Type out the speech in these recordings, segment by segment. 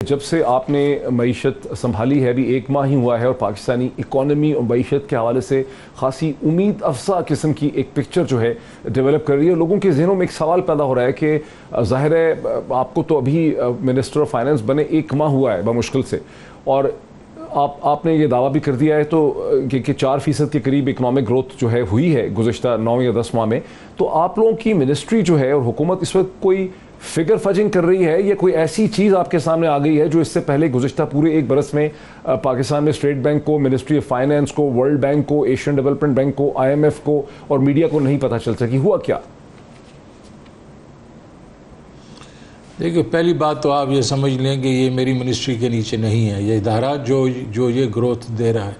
जब से आपने मईशत संभाली है, अभी एक माह ही हुआ है और पाकिस्तानी इकॉनमी और मईशत के हवाले से खासी उम्मीद अफजा किस्म की एक पिक्चर जो है डेवलप कर रही है। लोगों के जहनों में एक सवाल पैदा हो रहा है कि ज़ाहिर है आपको तो अभी मिनिस्टर ऑफ फाइनेंस बने एक माह हुआ है बमुश्किल से, और आपने ये दावा भी कर दिया है तो कि 4% के करीब इकनॉमिक ग्रोथ जो है हुई है गुज़िश्ता 9 या 10 माह में। तो आप लोगों की मिनिस्ट्री जो है और हुकूमत इस वक्त कोई फिगर फजिंग कर रही है या कोई ऐसी चीज़ आपके सामने आ गई है जो इससे पहले गुज़िश्ता पूरे एक बरस में पाकिस्तान में स्टेट बैंक को, मिनिस्ट्री ऑफ फाइनेंस को, वर्ल्ड बैंक को, एशियन डेवलपमेंट बैंक को, IMF को और मीडिया को नहीं पता चल सकी? हुआ क्या? देखिए, पहली बात तो आप ये समझ लें कि ये मेरी मिनिस्ट्री के नीचे नहीं है। ये इदारा जो ये ग्रोथ दे रहा है,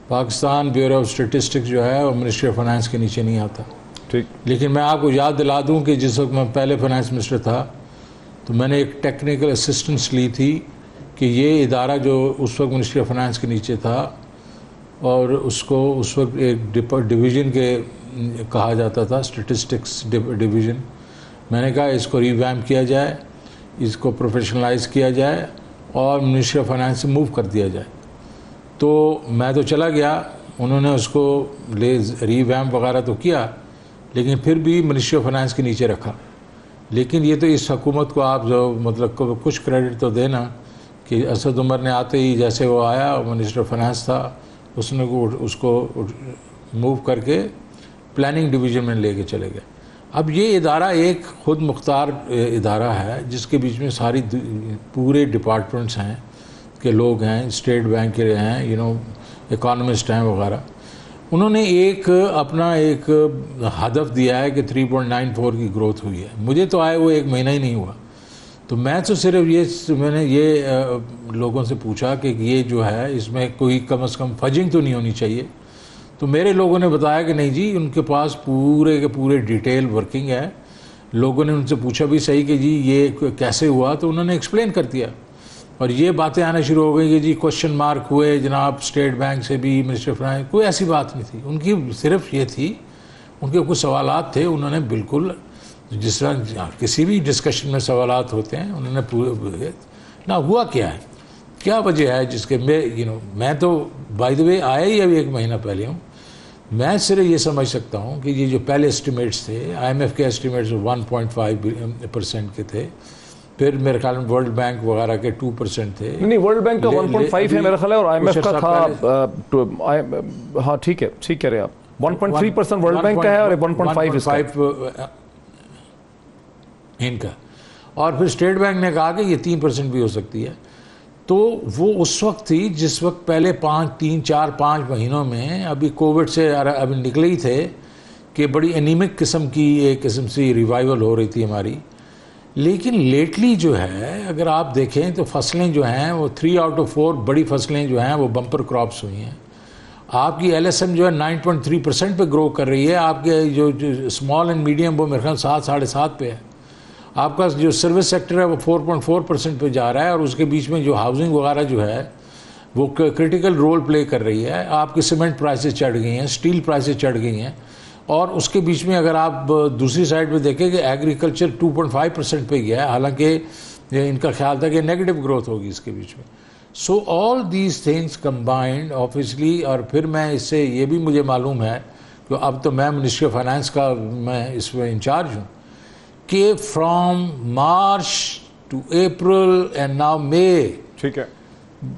पाकिस्तान ब्यूरो ऑफ स्टेटिस्टिक्स जो है वो मिनिस्ट्री ऑफ फाइनेंस के नीचे नहीं आता। ठीक। लेकिन मैं आपको याद दिला दूं कि जिस वक्त मैं पहले फाइनेंस मिनिस्टर था तो मैंने एक टेक्निकल असिस्टेंस ली थी कि ये इदारा जो उस वक्त मिनिस्ट्री ऑफ फाइनेंस के नीचे था और उसको उस वक्त एक डिवीज़न के कहा जाता था, स्टेटिस्टिक्स डिवीज़न। मैंने कहा इसको रिवैम्प किया जाए, इसको प्रोफेशनलाइज किया जाए और मिनिस्ट्री ऑफ फाइनेंस से मूव कर दिया जाए। तो मैं तो चला गया, उन्होंने उसको रिवैम्प वगैरह तो किया, लेकिन फिर भी मिनिस्ट्री ऑफ फाइनेंस के नीचे रखा। लेकिन ये तो इस हुकूमत को आप जो मतलब कुछ क्रेडिट तो देना कि असद उमर ने आते ही जैसे वो आया मिनिस्टर ऑफ फाइनेंस था, उसने उसको मूव करके प्लानिंग डिवीज़न में लेके चले गए। अब ये इदारा एक खुद मुख्तार इदारा है जिसके बीच में सारी पूरे डिपार्टमेंट्स हैं के लोग हैं, स्टेट बैंक के हैं, इकॉनमिस्ट हैं वगैरह। उन्होंने अपना एक हदफ दिया है कि 3.94 की ग्रोथ हुई है। मुझे तो आए वो एक महीना ही नहीं हुआ, तो मैं तो सिर्फ मैंने लोगों से पूछा कि ये जो है इसमें कोई कम से कम फजिंग तो नहीं होनी चाहिए। तो मेरे लोगों ने बताया कि नहीं जी, उनके पास पूरे के पूरे डिटेल वर्किंग है। लोगों ने उनसे पूछा भी सही कि जी ये कैसे हुआ, तो उन्होंने एक्सप्लेन कर दिया। और ये बातें आना शुरू हो गई कि जी क्वेश्चन मार्क हुए जनाब स्टेट बैंक से भी, मिनिस्टर ऑफ फाइनेंस। कोई ऐसी बात नहीं थी, उनकी सिर्फ ये थी, उनके कुछ सवालात थे, उन्होंने बिल्कुल जिस तरह किसी भी डिस्कशन में सवालात होते हैं उन्होंने पूरे ना हुआ क्या है, क्या वजह है जिसके मैं तो बाय द वे आया ही अभी एक महीना पहले हूँ। मैं सिर्फ ये समझ सकता हूँ कि ये जो पहले एस्टिमेट्स थे, IMF के एस्टिमेट्स 1.5% के थे, फिर मेरे ख्याल में वर्ल्ड बैंक वगैरह के 2% थे। नहीं, वर्ल्ड बैंक का 1.5 है मेरा ख्याल है, और IMF का था हाँ ठीक है, ठीक कह रहे हैं आप। 1.3% वर्ल्ड बैंक का है और 1.5 इसका इनका। और फिर स्टेट बैंक ने कहा कि ये 3% भी हो सकती है। तो वो उस वक्त थी जिस वक्त पहले 5 महीनों में अभी कोविड से अभी निकले ही थे कि बड़ी एनीमिक किस्म की एक किस्म से रिवाइवल हो रही थी हमारी। लेकिन लेटली जो है अगर आप देखें तो फसलें जो हैं वो 3 आउट ऑफ 4 बड़ी फसलें जो हैं वो बम्पर क्रॉप्स हुई हैं। आपकी LSM जो है 9.3% पे ग्रो कर रही है। आपके जो स्मॉल एंड मीडियम वो मेरे ख्याल 7-7.5 पे है। आपका जो सर्विस सेक्टर है वो 4.4% पे जा रहा है। और उसके बीच में जो हाउसिंग वगैरह जो है वो क्रिटिकल रोल प्ले कर रही है। आपकी सीमेंट प्राइसेस चढ़ गई हैं, स्टील प्राइसेस चढ़ गई हैं। और उसके बीच में अगर आप दूसरी साइड पे देखें कि एग्रीकल्चर 2.5% पे गया है, हालांकि इनका ख्याल था कि नेगेटिव ग्रोथ होगी इसके बीच में। So all these things combined obviously. और फिर मैं इससे ये भी मुझे मालूम है कि अब तो मैं मिनिस्ट्री ऑफ फाइनेंस का मैं इसमें इंचार्ज हूँ कि from March two April and now may, ठीक है,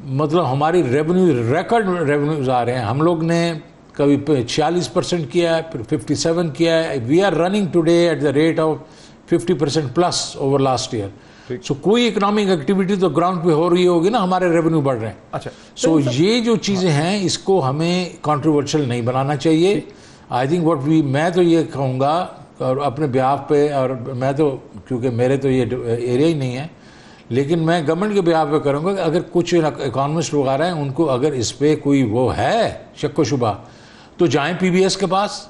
मतलब हमारी रिकॉर्ड रेवेन्यूज आ रहे हैं। हम लोग ने कभी 46% किया है, फिर 57 किया है। We are running today at the rate of 50% plus over last year. So कोई इकोनॉमिक एक्टिविटी तो ग्राउंड पे हो रही होगी ना, हमारे रेवेन्यू बढ़ रहे हैं। अच्छा, सो ये जो चीज़ें हैं इसको हमें कंट्रोवर्शियल नहीं बनाना चाहिए। आई थिंक मैं तो ये कहूँगा और अपने ब्याह पे, और मैं तो क्योंकि मेरे तो ये एरिया ही नहीं है, लेकिन मैं गवर्नमेंट के ब्याह पे करूँगा कि अगर कुछ इकोनॉमिस्ट वगैरह हैं उनको अगर इस पर कोई वो है शक व शुबा तो जाएं PBS के पास।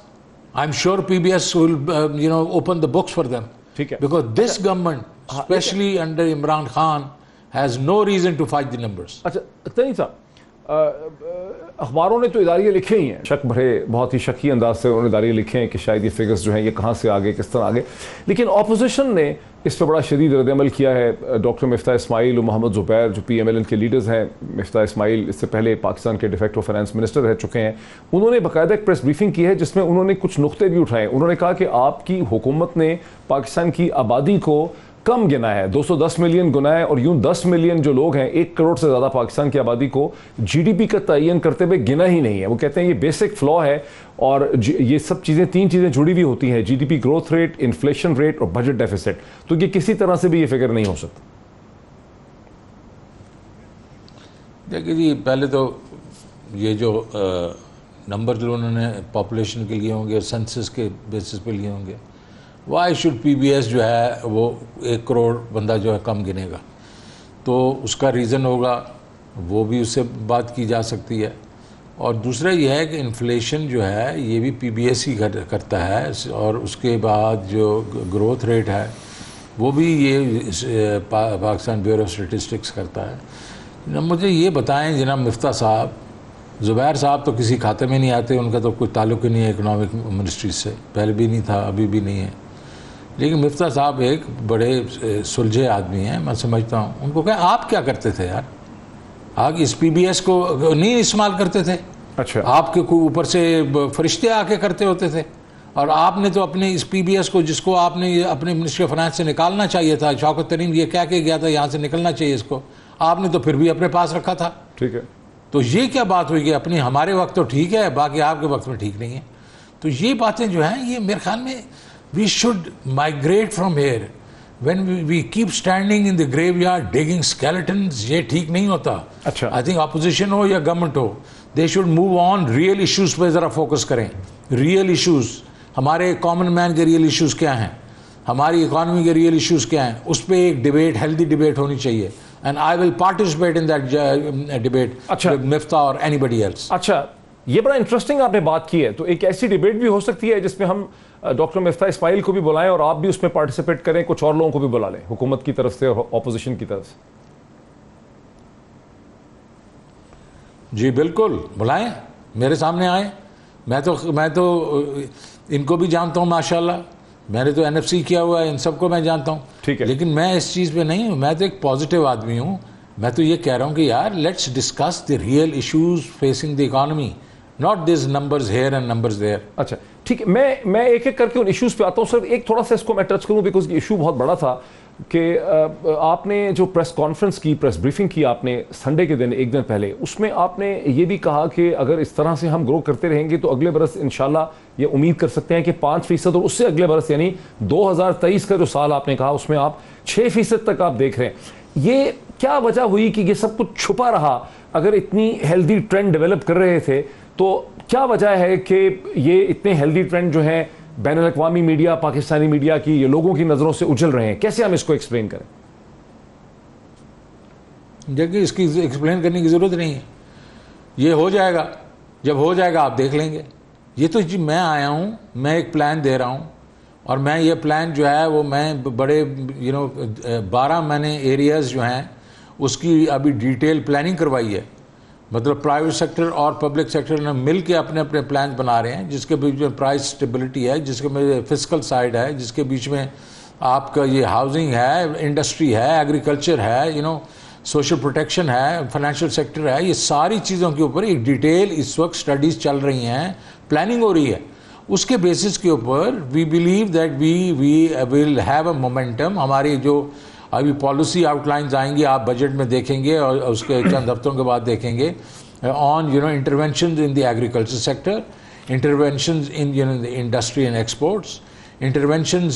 I am sure PBS will open the books for them, ठीक है, because this government specially under Imran Khan has no reason to fight the numbers. अच्छा तनी साहब, अखबारों ने तो इदारे लिखे ही हैं, शक भरे बहुत ही शकी अंदाज से उन्होंने इदारे लिखे हैं कि शायद ये फिगर्स जो हैं ये कहाँ से आ गए, किस तरह आ गए। लेकिन ऑपोजिशन ने इस पर बड़ा शदीद रद्द-ए-अमल किया है। डॉक्टर मिफ्ता इस्माइल और मोहम्मद ज़ुबैर जो PMLN के लीडर्स हैं, मिफ्ता इस्माइल इससे पहले पाकिस्तान के डिफेक्टो फाइनेंस मिनिस्टर रह चुके हैं, उन्होंने बाकायदा एक प्रेस ब्रीफिंग की है जिसमें उन्होंने कुछ नुक्ते भी उठाए। उन्होंने कहा कि आपकी हुकूमत ने पाकिस्तान की आबादी को कम गिना है, 210 मिलियन गुना है, और यूं 10 मिलियन जो लोग हैं, 1 करोड़ से ज़्यादा पाकिस्तान की आबादी को GDP का तयन करते हुए गिना ही नहीं है। वो कहते हैं ये बेसिक फ्लॉ है और ये सब चीज़ें, 3 चीज़ें जुड़ी हुई होती हैं, GDP growth rate, inflation rate और बजट डेफिसिट। तो ये किसी तरह से भी ये फिगर नहीं हो सकता। देखिए जी, पहले तो ये जो नंबर जो उन्होंने पॉपुलेशन के लिए होंगे, सेंसस के बेसिस पे लिए होंगे, वाई शुड PBS जो है वो 1 करोड़ बंदा जो है कम गिनेगा, तो उसका रीज़न होगा, वो भी उससे बात की जा सकती है। और दूसरा ये है कि इन्फ्लेशन जो है ये भी PBS ही करता है, और उसके बाद जो ग्रोथ रेट है वो भी ये पाकिस्तान ब्यूरो ऑफ स्टैटिस्टिक्स करता है। मुझे ये बताएं जनाब मिफ्ता साहब, ज़ुबैर साहब तो किसी खाते में नहीं आते, उनका तो कोई ताल्लुक़ ही नहीं है इकनॉमिक मिनिस्ट्री से, पहले भी नहीं था, अभी भी नहीं है। लेकिन मिफ्ता साहब एक बड़े सुलझे आदमी हैं, मैं समझता हूँ। उनको कहें आप क्या करते थे यार, आप इस PBS को नहीं इस्तेमाल करते थे? अच्छा, आपके कोई ऊपर से फरिश्ते आके करते होते थे, और आपने तो अपने इस PBS को, जिसको आपने अपने मिनिस्ट्री ऑफ फाइनेंस से निकालना चाहिए था, शौकत तरीन ये कह के गया था यहाँ से निकलना चाहिए इसको, आपने तो फिर भी अपने पास रखा था। ठीक है, तो ये क्या बात हुई कि अपनी हमारे वक्त तो ठीक है, बाकी आपके वक्त में ठीक नहीं है। तो ये बातें जो हैं ये मेरे ख्याल में we should migrate from here. When we keep standing in the graveyard digging skeletons, ये ठीक नहीं होता। अच्छा, I think opposition हो या गवर्नमेंट हो, they should move on, real issues पे ज़रा फोकस करें। real issues, हमारे कॉमन मैन के रियल इश्यूज़ क्या हैं, हमारी इकॉनमी के रियल इश्यूज़ क्या हैं, उस पर एक डिबेट, हेल्दी डिबेट होनी चाहिए। And I will participate in that debate. अच्छा, मिफ्ता और एनीबडी एल्स। अच्छा, ये बड़ा इंटरेस्टिंग आपने बात की है। तो एक ऐसी डिबेट भी हो सकती है जिसमें हम डॉक्टर मिफ्ता इस्माइल को भी बुलाएं और आप भी उसमें पार्टिसिपेट करें, कुछ और लोगों को भी बुला लें, हुकूमत की तरफ से और ऑपोजिशन की तरफ से। जी बिल्कुल, बुलाएं, मेरे सामने आए। मैं तो इनको भी जानता हूँ माशाल्लाह, मैंने तो NFC किया हुआ है, इन सबको मैं जानता हूँ। ठीक है, लेकिन मैं इस चीज़ पे नहीं हूँ, मैं तो एक पॉजिटिव आदमी हूँ। मैं तो ये कह रहा हूँ कि यार let's discuss the real issues facing the economy, not this numbers here and numbers there. अच्छा ठीक है, मैं एक एक करके उन इश्यूज पे आता हूँ। सर एक थोड़ा सा इसको मैं टच करूँ बिकॉज इशू बहुत बड़ा था कि आपने जो प्रेस कॉन्फ्रेंस की, प्रेस ब्रीफिंग की आपने संडे के दिन, एक दिन पहले, उसमें आपने ये भी कहा कि अगर इस तरह से हम ग्रो करते रहेंगे तो अगले बरस इंशाल्लाह ये उम्मीद कर सकते हैं कि 5% और उससे अगले बरस यानी 2023 का जो साल आपने कहा उसमें आप 6% तक आप देख रहे हैं। ये क्या वजह हुई कि ये सब कुछ छुपा रहा? अगर इतनी हेल्दी ट्रेंड डेवलप कर रहे थे तो क्या वजह है कि ये इतने हेल्दी ट्रेंड जो हैं बैन अल-अक़वामी मीडिया, पाकिस्तानी मीडिया की, ये लोगों की नज़रों से उजल रहे हैं? कैसे हम इसको एक्सप्लेन करें? देखिए इसकी एक्सप्लेन करने की ज़रूरत नहीं है, ये हो जाएगा, जब हो जाएगा आप देख लेंगे। ये तो जी मैं आया हूँ, मैं एक प्लान दे रहा हूँ, और मैं ये प्लान जो है वो मैं बड़े 12 मैंने एरियाज़ जो हैं उसकी अभी डिटेल प्लानिंग करवाई है। मतलब प्राइवेट सेक्टर और पब्लिक सेक्टर ने मिल के अपने अपने प्लान बना रहे हैं, जिसके बीच में प्राइस स्टेबिलिटी है, जिसके में फिस्कल साइड है, जिसके बीच में आपका ये हाउसिंग है, इंडस्ट्री है, एग्रीकल्चर है, सोशल प्रोटेक्शन है, फाइनेंशियल सेक्टर है। ये सारी चीज़ों के ऊपर एक डिटेल इस वक्त स्टडीज़ चल रही हैं, प्लानिंग हो रही है। उसके बेसिस के ऊपर we believe that we will have a momentum. हमारी जो अभी पॉलिसी आउटलाइंस आएंगी, आप बजट में देखेंगे और उसके चंद हफ्तों के बाद देखेंगे, on intervention in the agriculture sector, intervention in the industry and exports, intervention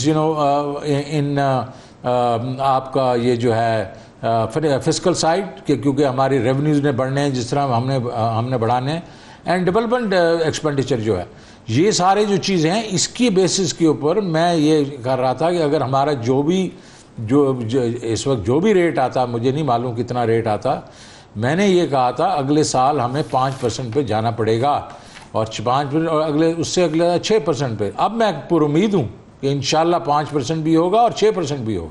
इन आपका ये जो है फिस्कल साइड के, क्योंकि हमारे रेवेन्यूज़ ने बढ़ने हैं जिस तरह हमने बढ़ाने हैं, एंड डेवलपमेंट एक्सपेंडिचर जो है, ये सारे जो चीज़ें हैं इसकी बेसिस के ऊपर मैं ये कर रहा था कि अगर हमारा जो इस वक्त जो भी रेट आता, मुझे नहीं मालूम कितना रेट आता, मैंने ये कहा था अगले साल हमें 5% पे जाना पड़ेगा, और 5% और अगले उससे अगले 6% पे। अब मैं पुरुमीद हूँ कि इंशाल्लाह 5% भी होगा और 6% भी होगा।